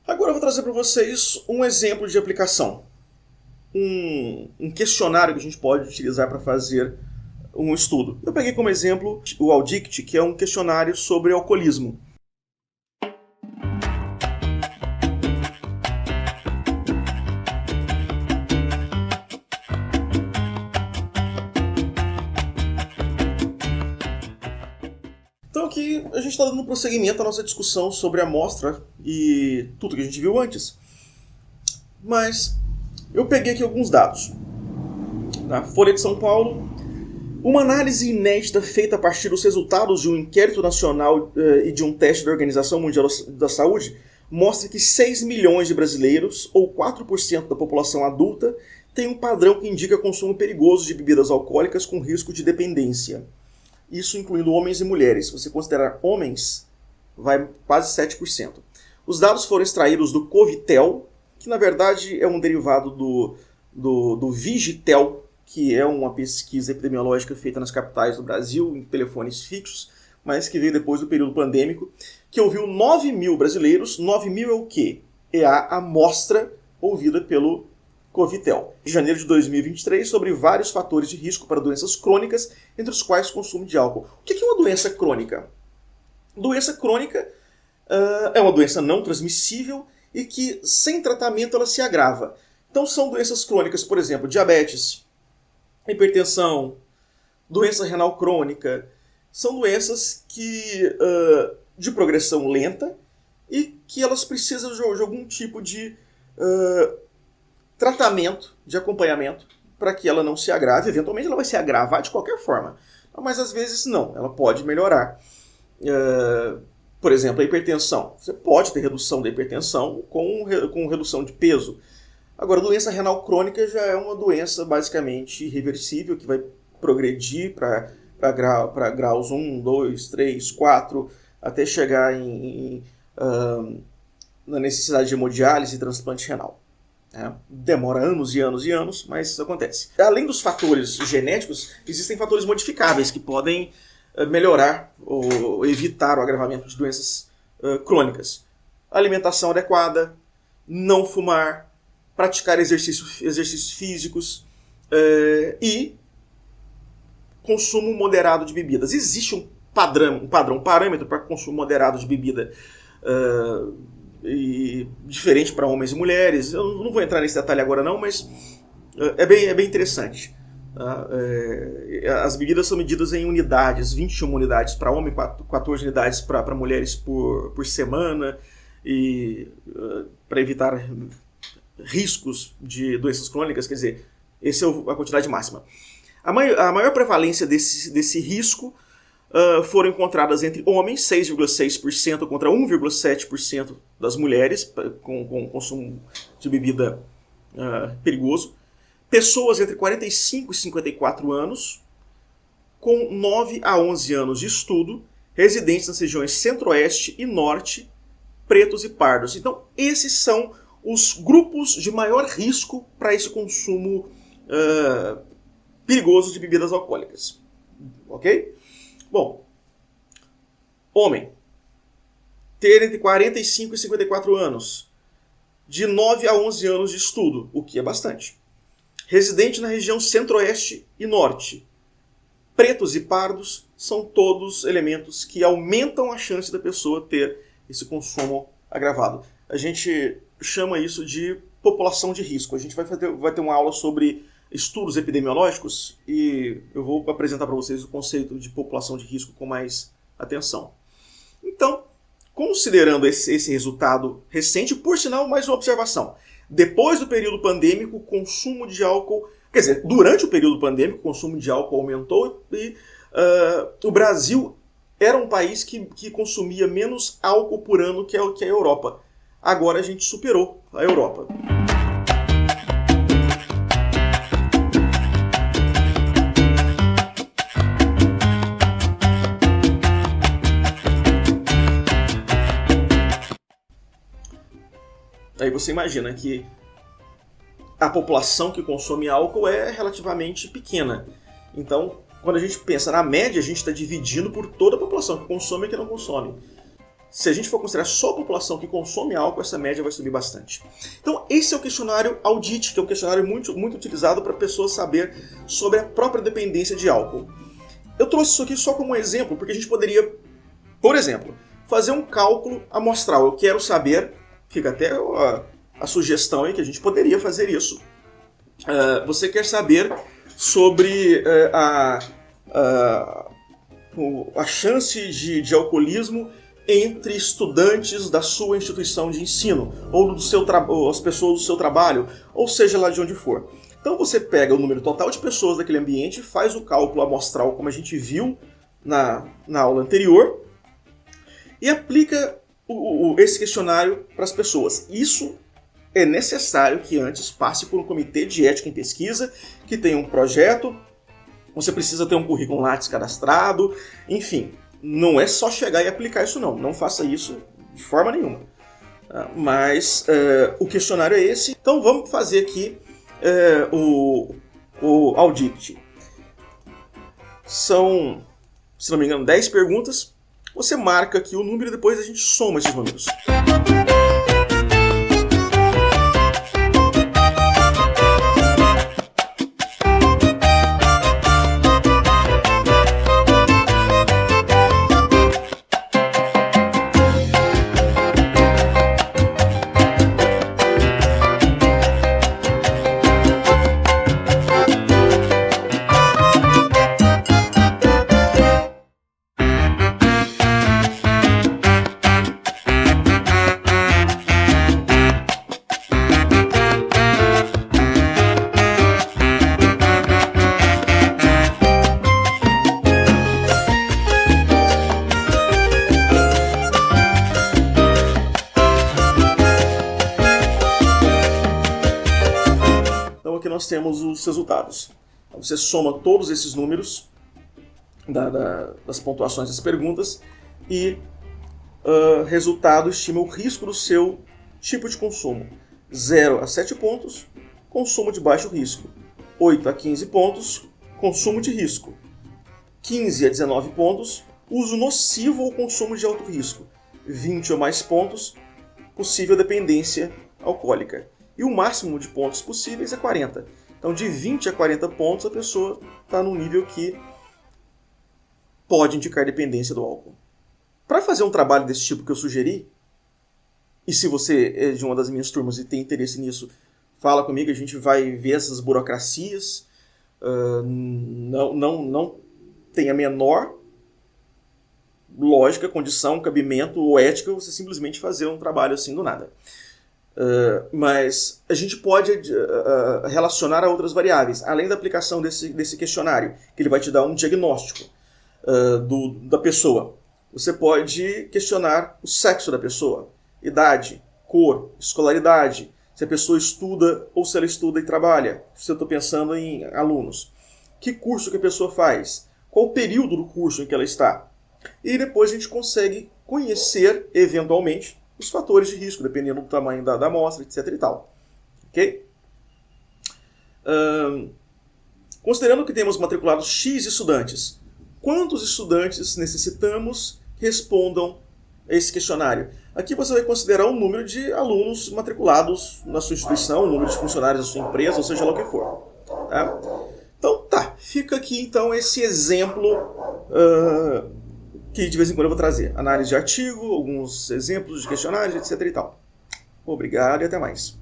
Agora eu vou trazer para vocês um exemplo de aplicação. Um questionário que a gente pode utilizar para fazer um estudo. Eu peguei como exemplo o Aldict, que é um questionário sobre alcoolismo. Então aqui a gente está dando prosseguimento à nossa discussão sobre a amostra e tudo que a gente viu antes. Mas eu peguei aqui alguns dados. Na Folha de São Paulo, uma análise inédita feita a partir dos resultados de um inquérito nacional e de um teste da Organização Mundial da Saúde mostra que 6 milhões de brasileiros, ou 4% da população adulta, tem um padrão que indica consumo perigoso de bebidas alcoólicas com risco de dependência. Isso incluindo homens e mulheres. Se você considerar homens, vai quase 7%. Os dados foram extraídos do Covitel, que na verdade é um derivado do Vigitel, que é uma pesquisa epidemiológica feita nas capitais do Brasil, em telefones fixos, mas que veio depois do período pandêmico, que ouviu 9 mil brasileiros. 9 mil é o quê? É a amostra ouvida pelo Covitel, de janeiro de 2023, sobre vários fatores de risco para doenças crônicas, entre os quais o consumo de álcool. O que é uma doença crônica? Doença crônica é uma doença não transmissível e que, sem tratamento, ela se agrava. Então são doenças crônicas, por exemplo, diabetes, hipertensão, doença renal crônica. São doenças de progressão lenta e que elas precisam de algum tipo de tratamento, de acompanhamento, para que ela não se agrave. Eventualmente ela vai se agravar de qualquer forma, mas às vezes não, ela pode melhorar. Por exemplo, a hipertensão. Você pode ter redução da hipertensão com redução de peso. Agora, a doença renal crônica já é uma doença basicamente irreversível, que vai progredir para graus 1, 2, 3, 4, até chegar na necessidade de hemodiálise e transplante renal. Demora anos e anos e anos, mas isso acontece. Além dos fatores genéticos, existem fatores modificáveis que podem melhorar ou evitar o agravamento de doenças crônicas. Alimentação adequada, não fumar, praticar exercícios físicos e consumo moderado de bebidas. Existe um parâmetro para consumo moderado de bebida e diferente para homens e mulheres. Eu não vou entrar nesse detalhe agora não, mas é bem interessante. As bebidas são medidas em unidades, 21 unidades para homem, 14 unidades para mulheres por semana, e para evitar riscos de doenças crônicas, quer dizer, essa é a quantidade máxima. A maior prevalência desse risco foram encontradas entre homens, 6,6% contra 1,7% das mulheres, com consumo de bebida perigoso. Pessoas entre 45 e 54 anos, com 9 a 11 anos de estudo, residentes nas regiões centro-oeste e norte, pretos e pardos. Então, esses são os grupos de maior risco para esse consumo perigoso de bebidas alcoólicas. Ok? Bom, homem, ter entre 45 e 54 anos, de 9 a 11 anos de estudo, o que é bastante. Residente na região centro-oeste e norte, pretos e pardos, são todos elementos que aumentam a chance da pessoa ter esse consumo agravado. A gente chama isso de população de risco. A gente vai ter uma aula sobre estudos epidemiológicos e eu vou apresentar para vocês o conceito de população de risco com mais atenção. Então, considerando esse resultado recente, por sinal, mais uma observação. Depois do período pandêmico, o consumo de álcool... Quer dizer, durante o período pandêmico, o consumo de álcool aumentou e o Brasil era um país que consumia menos álcool por ano que a Europa. Agora a gente superou a Europa. Aí você imagina que a população que consome álcool é relativamente pequena. Então, quando a gente pensa na média, a gente está dividindo por toda a população que consome e que não consome. se a gente for considerar só a população que consome álcool, essa média vai subir bastante. Então, esse é o questionário Audit, que é um questionário muito utilizado para pessoas saber sobre a própria dependência de álcool. Eu trouxe isso aqui só como um exemplo, porque a gente poderia, por exemplo, fazer um cálculo amostral. Eu quero saber, fica até a sugestão aí que a gente poderia fazer isso. Você quer saber sobre a chance de alcoolismo entre estudantes da sua instituição de ensino, ou as pessoas do seu trabalho, ou seja lá de onde for. Então você pega o número total de pessoas daquele ambiente, faz o cálculo amostral como a gente viu na aula anterior, e aplica esse questionário para as pessoas. Isso é necessário que antes passe por um comitê de ética em pesquisa, que tenha um projeto, você precisa ter um currículo Lattes cadastrado, enfim. Não é só chegar e aplicar isso não. Não faça isso de forma nenhuma. Mas o questionário é esse. Então vamos fazer aqui o audit. São, se não me engano, 10 perguntas. Você marca aqui o número e depois a gente soma esses números. Aqui nós temos os resultados. Você soma todos esses números das pontuações das perguntas e resultado estima o risco do seu tipo de consumo. 0 a 7 pontos, consumo de baixo risco. 8 a 15 pontos, consumo de risco. 15 a 19 pontos, uso nocivo ou consumo de alto risco. 20 ou mais pontos, possível dependência alcoólica. E o máximo de pontos possíveis é 40. Então, de 20 a 40 pontos, a pessoa está num nível que pode indicar dependência do álcool. Para fazer um trabalho desse tipo que eu sugeri, e se você é de uma das minhas turmas e tem interesse nisso, fala comigo, a gente vai ver essas burocracias. Não tem a menor lógica, condição, cabimento ou ética você simplesmente fazer um trabalho assim do nada. Mas a gente pode relacionar a outras variáveis, além da aplicação desse questionário, que ele vai te dar um diagnóstico da pessoa. Você pode questionar o sexo da pessoa, idade, cor, escolaridade, se a pessoa estuda ou se ela estuda e trabalha, se eu estou pensando em alunos. Que curso que a pessoa faz, qual o período do curso em que ela está. E depois a gente consegue conhecer, eventualmente, os fatores de risco, dependendo do tamanho da amostra, etc. e tal. Ok? Considerando que temos matriculados X estudantes, quantos estudantes necessitamos que respondam a esse questionário? Aqui você vai considerar o número de alunos matriculados na sua instituição, o número de funcionários da sua empresa, ou seja lá o que for. Tá? Então, fica aqui então esse exemplo que de vez em quando eu vou trazer. Análise de artigo, alguns exemplos de questionários, etc. e tal. Obrigado e até mais.